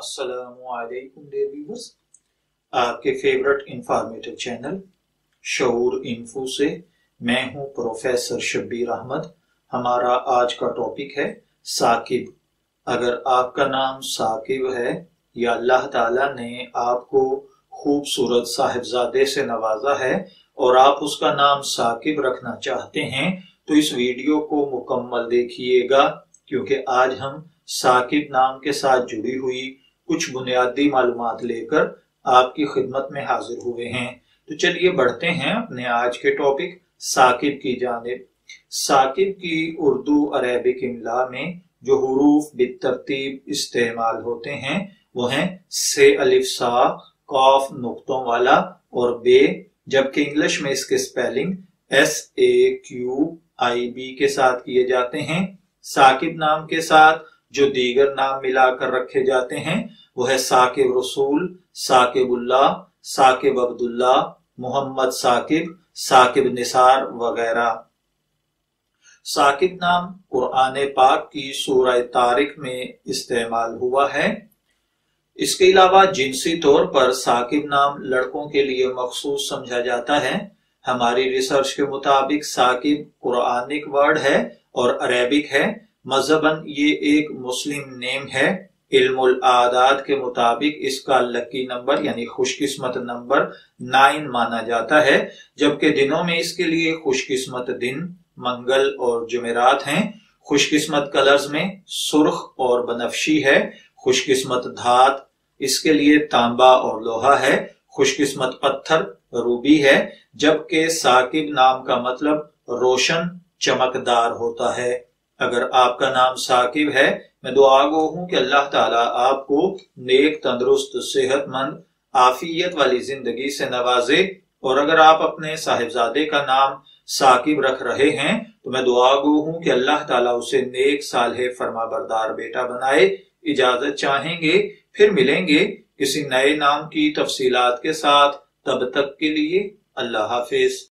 السلام علیکم dear viewers, آپ کے فیورٹ انفارمیٹو چینل شعور انفو سے میں ہوں پروفیسر شبیر احمد۔ ہمارا آج کا ٹاپک ہے ثاقب۔ اگر آپ کا نام ثاقب ہے یا اللہ تعالیٰ نے آپ کو خوبصورت صاحبزادے سے نوازا ہے اور آپ اس کا نام ثاقب رکھنا چاہتے ہیں تو اس ویڈیو کو مکمل دیکھیے گا، کیونکہ آج ہم ثاقب نام کے ساتھ جڑی ہوئی کچھ بنیادی معلومات لے کر آپ کی خدمت میں حاضر ہوئے ہیں۔ تو چلیے بڑھتے ہیں اپنے آج کے ٹاپک ثاقب کی جانب۔ ثاقب کی اردو عربک املا میں جو حروف بالترتیب استعمال ہوتے ہیں وہ ہیں سے الف سا، قاف نقطوں والا اور بے، جبکہ انگلش میں اس کے سپیلنگ SAQIB کے ساتھ کیے جاتے ہیں۔ ثاقب نام کے ساتھ جو دیگر نام ملا کر رکھے جاتے ہیں وہ ہے ثاقب رسول، ثاقب اللہ، ثاقب عبداللہ، محمد ثاقب، ثاقب نثار وغیرہ۔ ثاقب نام قرآن پاک کی سورہ طارق میں استعمال ہوا ہے۔ اس کے علاوہ جنسی طور پر ثاقب نام لڑکوں کے لیے مخصوص سمجھا جاتا ہے۔ ہماری ریسرچ کے مطابق ثاقب قرآنک ورڈ ہے اور عربک ہے۔ مذہباً یہ ایک مسلم نیم ہے۔ علم الاعداد کے مطابق اس کا لکی نمبر یعنی خوش قسمت نمبر 9 مانا جاتا ہے، جبکہ دنوں میں اس کے لیے خوش قسمت دن منگل اور جمعرات ہیں۔ خوش قسمت کلرز میں سرخ اور بنفشی ہے۔ خوش قسمت دھات اس کے لیے تانبا اور لوہا ہے۔ خوش قسمت پتھر روبی ہے، جبکہ ثاقب نام کا مطلب روشن چمکدار ہوتا ہے۔ اگر آپ کا نام ثاقب ہے، میں دعا گو ہوں کہ اللہ تعالیٰ آپ کو نیک، تندرست، صحت مند، عافیت والی زندگی سے نوازے، اور اگر آپ اپنے صاحبزادے کا نام ثاقب رکھ رہے ہیں تو میں دعا گو ہوں کہ اللہ تعالیٰ اسے نیک، صالح، فرما بردار بیٹا بنائے۔ اجازت چاہیں گے، پھر ملیں گے کسی نئے نام کی تفصیلات کے ساتھ۔ تب تک کے لیے اللہ حافظ۔